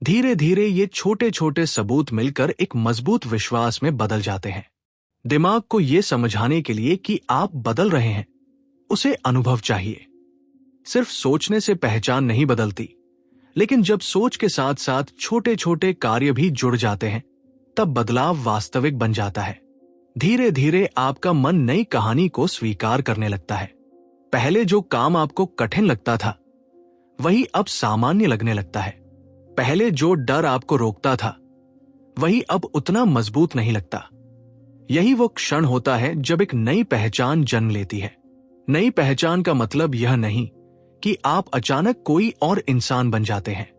धीरे धीरे ये छोटे छोटे सबूत मिलकर एक मजबूत विश्वास में बदल जाते हैं। दिमाग को ये समझाने के लिए कि आप बदल रहे हैं, उसे अनुभव चाहिए। सिर्फ सोचने से पहचान नहीं बदलती, लेकिन जब सोच के साथ साथ छोटे छोटे कार्य भी जुड़ जाते हैं, तब बदलाव वास्तविक बन जाता है। धीरे धीरे आपका मन नई कहानी को स्वीकार करने लगता है। पहले जो काम आपको कठिन लगता था, वही अब सामान्य लगने लगता है। पहले जो डर आपको रोकता था, वही अब उतना मजबूत नहीं लगता। यही वो क्षण होता है जब एक नई पहचान जन्म लेती है। नई पहचान का मतलब यह नहीं कि आप अचानक कोई और इंसान बन जाते हैं।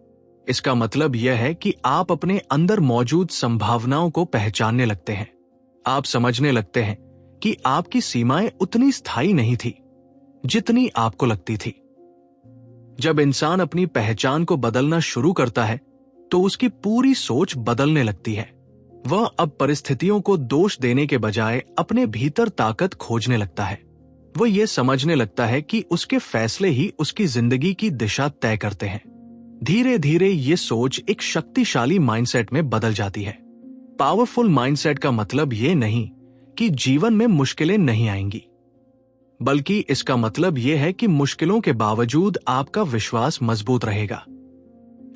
इसका मतलब यह है कि आप अपने अंदर मौजूद संभावनाओं को पहचानने लगते हैं। आप समझने लगते हैं कि आपकी सीमाएं उतनी स्थायी नहीं थी जितनी आपको लगती थी। जब इंसान अपनी पहचान को बदलना शुरू करता है तो उसकी पूरी सोच बदलने लगती है। वह अब परिस्थितियों को दोष देने के बजाय अपने भीतर ताकत खोजने लगता है। वह यह समझने लगता है कि उसके फैसले ही उसकी जिंदगी की दिशा तय करते हैं। धीरे धीरे ये सोच एक शक्तिशाली माइंडसेट में बदल जाती है। पावरफुल माइंडसेट का मतलब ये नहीं कि जीवन में मुश्किलें नहीं आएंगी, बल्कि इसका मतलब यह है कि मुश्किलों के बावजूद आपका विश्वास मजबूत रहेगा।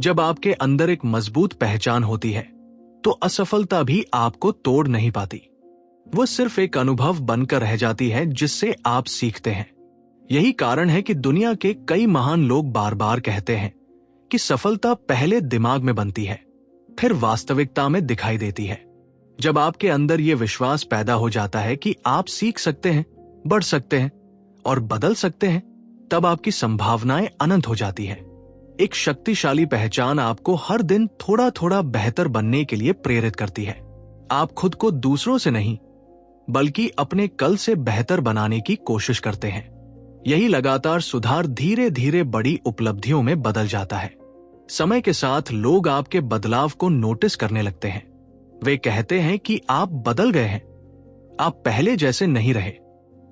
जब आपके अंदर एक मजबूत पहचान होती है तो असफलता भी आपको तोड़ नहीं पाती। वो सिर्फ एक अनुभव बनकर रह जाती है जिससे आप सीखते हैं। यही कारण है कि दुनिया के कई महान लोग बार बार कहते हैं कि सफलता पहले दिमाग में बनती है, फिर वास्तविकता में दिखाई देती है। जब आपके अंदर ये विश्वास पैदा हो जाता है कि आप सीख सकते हैं, बढ़ सकते हैं और बदल सकते हैं, तब आपकी संभावनाएं अनंत हो जाती है। एक शक्तिशाली पहचान आपको हर दिन थोड़ा थोड़ा बेहतर बनने के लिए प्रेरित करती है। आप खुद को दूसरों से नहीं बल्कि अपने कल से बेहतर बनाने की कोशिश करते हैं। यही लगातार सुधार धीरे धीरे बड़ी उपलब्धियों में बदल जाता है। समय के साथ लोग आपके बदलाव को नोटिस करने लगते हैं। वे कहते हैं कि आप बदल गए हैं, आप पहले जैसे नहीं रहे।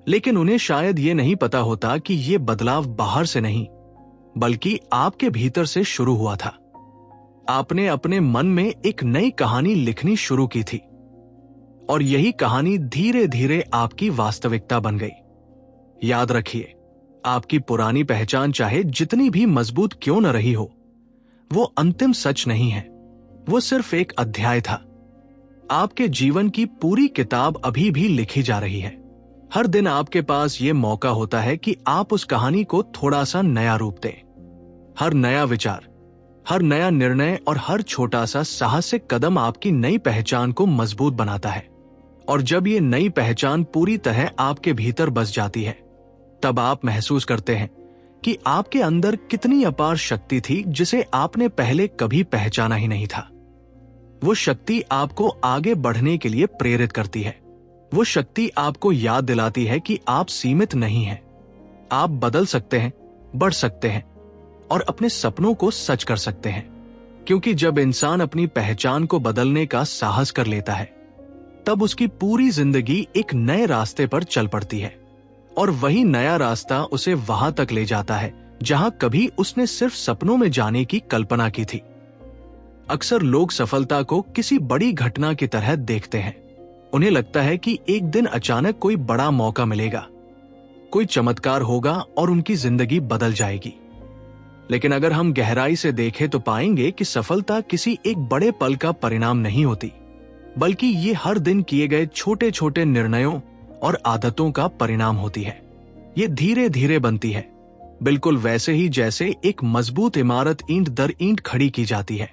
लेकिन उन्हें शायद ये नहीं पता होता कि ये बदलाव बाहर से नहीं बल्कि आपके भीतर से शुरू हुआ था। आपने अपने मन में एक नई कहानी लिखनी शुरू की थी और यही कहानी धीरे धीरे आपकी वास्तविकता बन गई। याद रखिए, आपकी पुरानी पहचान चाहे जितनी भी मजबूत क्यों न रही हो, वो अंतिम सच नहीं है। वो सिर्फ एक अध्याय था। आपके जीवन की पूरी किताब अभी भी लिखी जा रही है। हर दिन आपके पास ये मौका होता है कि आप उस कहानी को थोड़ा सा नया रूप दें। हर नया विचार, हर नया निर्णय और हर छोटा सा साहसिक कदम आपकी नई पहचान को मजबूत बनाता है। और जब ये नई पहचान पूरी तरह आपके भीतर बस जाती है, तब आप महसूस करते हैं कि आपके अंदर कितनी अपार शक्ति थी जिसे आपने पहले कभी पहचाना ही नहीं था। वो शक्ति आपको आगे बढ़ने के लिए प्रेरित करती है। वो शक्ति आपको याद दिलाती है कि आप सीमित नहीं हैं। आप बदल सकते हैं, बढ़ सकते हैं और अपने सपनों को सच कर सकते हैं। क्योंकि जब इंसान अपनी पहचान को बदलने का साहस कर लेता है, तब उसकी पूरी जिंदगी एक नए रास्ते पर चल पड़ती है और वही नया रास्ता उसे वहां तक ले जाता है जहां कभी उसने सिर्फ सपनों में जाने की कल्पना की थी। अक्सर लोग सफलता को किसी बड़ी घटना की तरह देखते हैं। उन्हें लगता है कि एक दिन अचानक कोई बड़ा मौका मिलेगा, कोई चमत्कार होगा और उनकी जिंदगी बदल जाएगी। लेकिन अगर हम गहराई से देखें तो पाएंगे कि सफलता किसी एक बड़े पल का परिणाम नहीं होती, बल्कि ये हर दिन किए गए छोटे छोटे निर्णयों और आदतों का परिणाम होती है। ये धीरे धीरे बनती है, बिल्कुल वैसे ही जैसे एक मजबूत इमारत ईंट दर ईंट खड़ी की जाती है।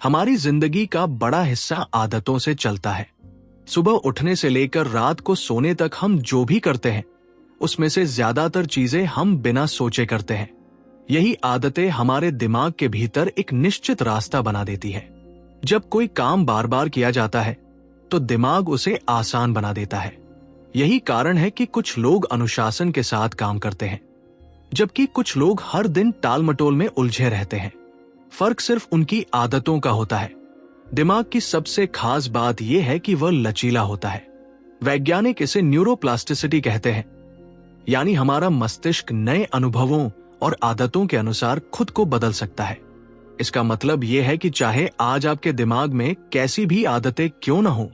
हमारी जिंदगी का बड़ा हिस्सा आदतों से चलता है। सुबह उठने से लेकर रात को सोने तक हम जो भी करते हैं, उसमें से ज्यादातर चीजें हम बिना सोचे करते हैं। यही आदतें हमारे दिमाग के भीतर एक निश्चित रास्ता बना देती है। जब कोई काम बार बार किया जाता है तो दिमाग उसे आसान बना देता है। यही कारण है कि कुछ लोग अनुशासन के साथ काम करते हैं, जबकि कुछ लोग हर दिन टालमटोल में उलझे रहते हैं। फर्क सिर्फ उनकी आदतों का होता है। दिमाग की सबसे खास बात यह है कि वह लचीला होता है। वैज्ञानिक इसे न्यूरोप्लास्टिसिटी कहते हैं, यानी हमारा मस्तिष्क नए अनुभवों और आदतों के अनुसार खुद को बदल सकता है। इसका मतलब यह है कि चाहे आज आपके दिमाग में कैसी भी आदतें क्यों न हो,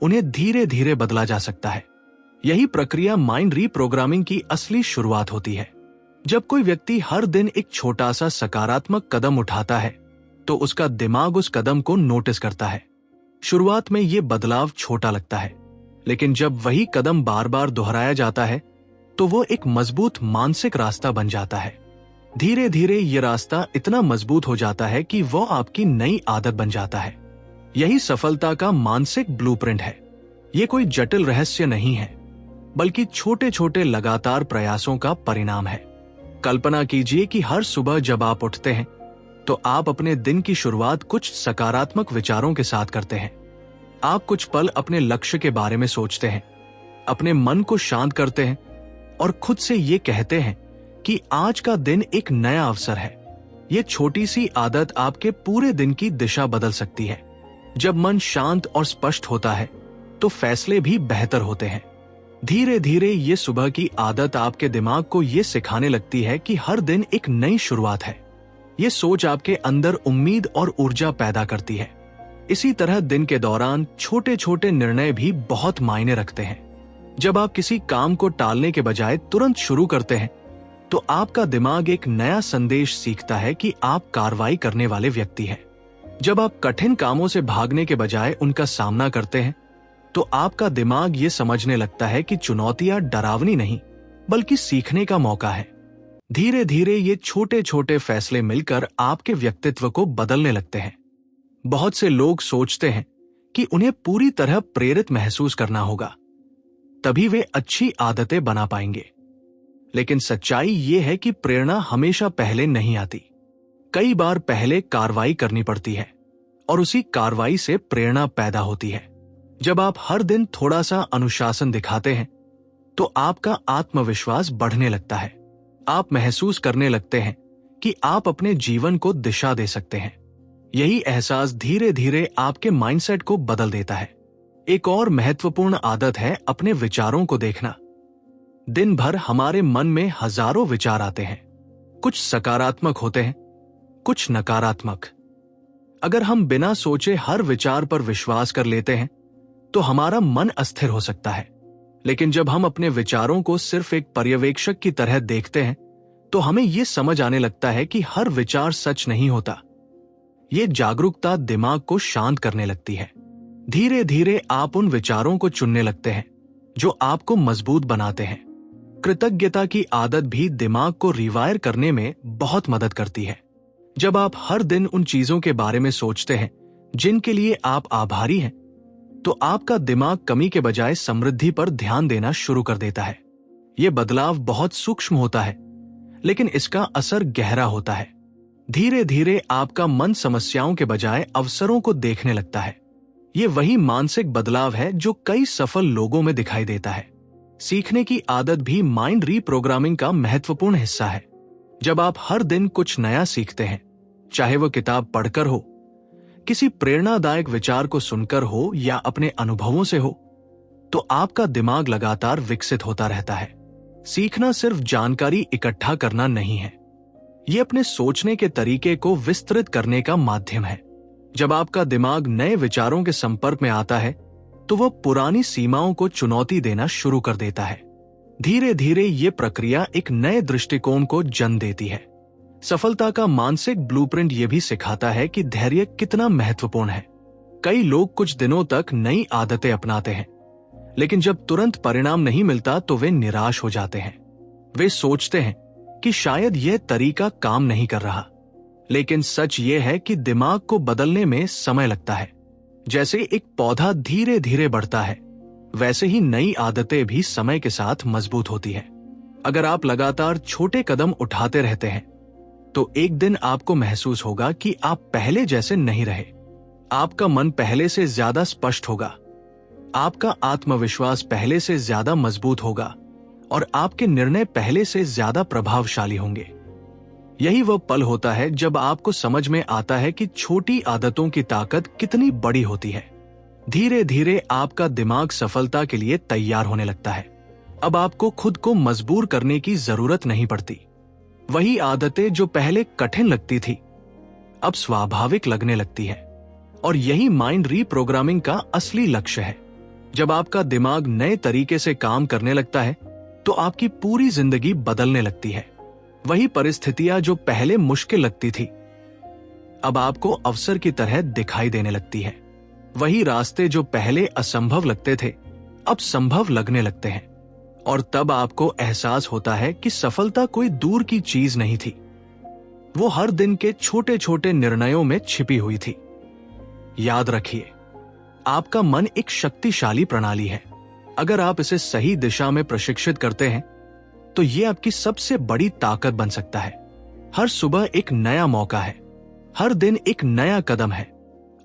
उन्हें धीरे धीरे बदला जा सकता है। यही प्रक्रिया माइंड रीप्रोग्रामिंग की असली शुरुआत होती है। जब कोई व्यक्ति हर दिन एक छोटा सा सकारात्मक कदम उठाता है तो उसका दिमाग उस कदम को नोटिस करता है। शुरुआत में यह बदलाव छोटा लगता है, लेकिन जब वही कदम बार बार दोहराया जाता है तो वो एक मजबूत मानसिक रास्ता बन जाता है। धीरे धीरे ये रास्ता इतना मजबूत हो जाता है कि वो आपकी नई आदत बन जाता है। यही सफलता का मानसिक ब्लूप्रिंट है। ये कोई जटिल रहस्य नहीं है, बल्कि छोटे छोटे लगातार प्रयासों का परिणाम है। कल्पना कीजिए कि हर सुबह जब आप उठते हैं तो आप अपने दिन की शुरुआत कुछ सकारात्मक विचारों के साथ करते हैं। आप कुछ पल अपने लक्ष्य के बारे में सोचते हैं, अपने मन को शांत करते हैं और खुद से ये कहते हैं कि आज का दिन एक नया अवसर है। ये छोटी सी आदत आपके पूरे दिन की दिशा बदल सकती है। जब मन शांत और स्पष्ट होता है तो फैसले भी बेहतर होते हैं। धीरे धीरे ये सुबह की आदत आपके दिमाग को ये सिखाने लगती है कि हर दिन एक नई शुरुआत है। ये सोच आपके अंदर उम्मीद और ऊर्जा पैदा करती है। इसी तरह दिन के दौरान छोटे छोटे निर्णय भी बहुत मायने रखते हैं। जब आप किसी काम को टालने के बजाय तुरंत शुरू करते हैं तो आपका दिमाग एक नया संदेश सीखता है कि आप कार्रवाई करने वाले व्यक्ति हैं। जब आप कठिन कामों से भागने के बजाय उनका सामना करते हैं तो आपका दिमाग ये समझने लगता है कि चुनौतियां डरावनी नहीं बल्कि सीखने का मौका है। धीरे धीरे ये छोटे छोटे फैसले मिलकर आपके व्यक्तित्व को बदलने लगते हैं। बहुत से लोग सोचते हैं कि उन्हें पूरी तरह प्रेरित महसूस करना होगा, तभी वे अच्छी आदतें बना पाएंगे। लेकिन सच्चाई ये है कि प्रेरणा हमेशा पहले नहीं आती। कई बार पहले कार्रवाई करनी पड़ती है और उसी कार्रवाई से प्रेरणा पैदा होती है। जब आप हर दिन थोड़ा सा अनुशासन दिखाते हैं तो आपका आत्मविश्वास बढ़ने लगता है। आप महसूस करने लगते हैं कि आप अपने जीवन को दिशा दे सकते हैं। यही एहसास धीरे धीरे आपके माइंडसेट को बदल देता है। एक और महत्वपूर्ण आदत है अपने विचारों को देखना। दिन भर हमारे मन में हजारों विचार आते हैं। कुछ सकारात्मक होते हैं, कुछ नकारात्मक। अगर हम बिना सोचे हर विचार पर विश्वास कर लेते हैं तो हमारा मन अस्थिर हो सकता है। लेकिन जब हम अपने विचारों को सिर्फ एक पर्यवेक्षक की तरह देखते हैं तो हमें यह समझ आने लगता है कि हर विचार सच नहीं होता। ये जागरूकता दिमाग को शांत करने लगती है। धीरे धीरे आप उन विचारों को चुनने लगते हैं जो आपको मजबूत बनाते हैं। कृतज्ञता की आदत भी दिमाग को रिवायर करने में बहुत मदद करती है। जब आप हर दिन उन चीजों के बारे में सोचते हैं जिनके लिए आप आभारी हैं तो आपका दिमाग कमी के बजाय समृद्धि पर ध्यान देना शुरू कर देता है। यह बदलाव बहुत सूक्ष्म होता है लेकिन इसका असर गहरा होता है। धीरे धीरे आपका मन समस्याओं के बजाय अवसरों को देखने लगता है। यह वही मानसिक बदलाव है जो कई सफल लोगों में दिखाई देता है। सीखने की आदत भी माइंड रीप्रोग्रामिंग का महत्वपूर्ण हिस्सा है। जब आप हर दिन कुछ नया सीखते हैं, चाहे वो किताब पढ़कर हो, किसी प्रेरणादायक विचार को सुनकर हो या अपने अनुभवों से हो, तो आपका दिमाग लगातार विकसित होता रहता है। सीखना सिर्फ जानकारी इकट्ठा करना नहीं है, ये अपने सोचने के तरीके को विस्तृत करने का माध्यम है। जब आपका दिमाग नए विचारों के संपर्क में आता है तो वह पुरानी सीमाओं को चुनौती देना शुरू कर देता है। धीरे धीरे ये प्रक्रिया एक नए दृष्टिकोण को जन्म देती है। सफलता का मानसिक ब्लूप्रिंट ये भी सिखाता है कि धैर्य कितना महत्वपूर्ण है। कई लोग कुछ दिनों तक नई आदतें अपनाते हैं, लेकिन जब तुरंत परिणाम नहीं मिलता तो वे निराश हो जाते हैं। वे सोचते हैं कि शायद यह तरीका काम नहीं कर रहा, लेकिन सच ये है कि दिमाग को बदलने में समय लगता है। जैसे एक पौधा धीरे धीरे बढ़ता है, वैसे ही नई आदतें भी समय के साथ मजबूत होती है। अगर आप लगातार छोटे कदम उठाते रहते हैं तो एक दिन आपको महसूस होगा कि आप पहले जैसे नहीं रहे। आपका मन पहले से ज्यादा स्पष्ट होगा, आपका आत्मविश्वास पहले से ज्यादा मजबूत होगा और आपके निर्णय पहले से ज्यादा प्रभावशाली होंगे। यही वह पल होता है जब आपको समझ में आता है कि छोटी आदतों की ताकत कितनी बड़ी होती है। धीरे धीरे आपका दिमाग सफलता के लिए तैयार होने लगता है। अब आपको खुद को मजबूर करने की जरूरत नहीं पड़ती। वही आदतें जो पहले कठिन लगती थी अब स्वाभाविक लगने लगती है। और यही माइंड रीप्रोग्रामिंग का असली लक्ष्य है। जब आपका दिमाग नए तरीके से काम करने लगता है तो आपकी पूरी जिंदगी बदलने लगती है। वही परिस्थितियां जो पहले मुश्किल लगती थी अब आपको अवसर की तरह दिखाई देने लगती है। वही रास्ते जो पहले असंभव लगते थे अब संभव लगने लगते हैं। और तब आपको एहसास होता है कि सफलता कोई दूर की चीज नहीं थी, वो हर दिन के छोटे छोटे निर्णयों में छिपी हुई थी। याद रखिए, आपका मन एक शक्तिशाली प्रणाली है। अगर आप इसे सही दिशा में प्रशिक्षित करते हैं तो ये आपकी सबसे बड़ी ताकत बन सकता है। हर सुबह एक नया मौका है, हर दिन एक नया कदम है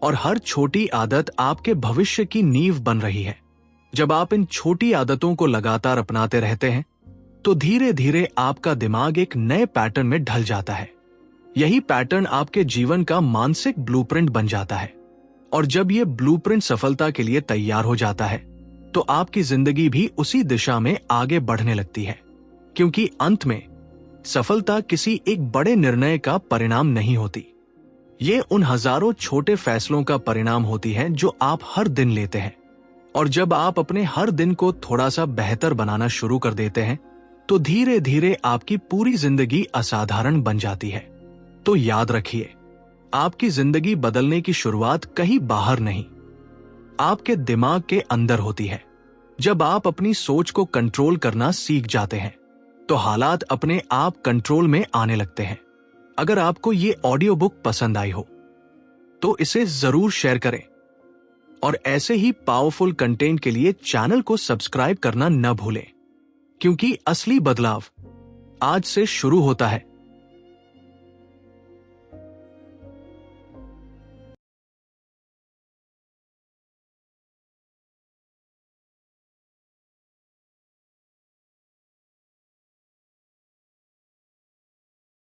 और हर छोटी आदत आपके भविष्य की नींव बन रही है। जब आप इन छोटी आदतों को लगातार अपनाते रहते हैं तो धीरे धीरे आपका दिमाग एक नए पैटर्न में ढल जाता है। यही पैटर्न आपके जीवन का मानसिक ब्लूप्रिंट बन जाता है और जब यह ब्लूप्रिंट सफलता के लिए तैयार हो जाता है तो आपकी जिंदगी भी उसी दिशा में आगे बढ़ने लगती है, क्योंकि अंत में सफलता किसी एक बड़े निर्णय का परिणाम नहीं होती। ये उन हजारों छोटे फैसलों का परिणाम होती है जो आप हर दिन लेते हैं। और जब आप अपने हर दिन को थोड़ा सा बेहतर बनाना शुरू कर देते हैं तो धीरे धीरे आपकी पूरी जिंदगी असाधारण बन जाती है। तो याद रखिए, आपकी जिंदगी बदलने की शुरुआत कहीं बाहर नहीं, आपके दिमाग के अंदर होती है। जब आप अपनी सोच को कंट्रोल करना सीख जाते हैं तो हालात अपने आप कंट्रोल में आने लगते हैं। अगर आपको ये ऑडियो बुक पसंद आई हो तो इसे जरूर शेयर करें और ऐसे ही पावरफुल कंटेंट के लिए चैनल को सब्सक्राइब करना न भूलें, क्योंकि असली बदलाव आज से शुरू होता है।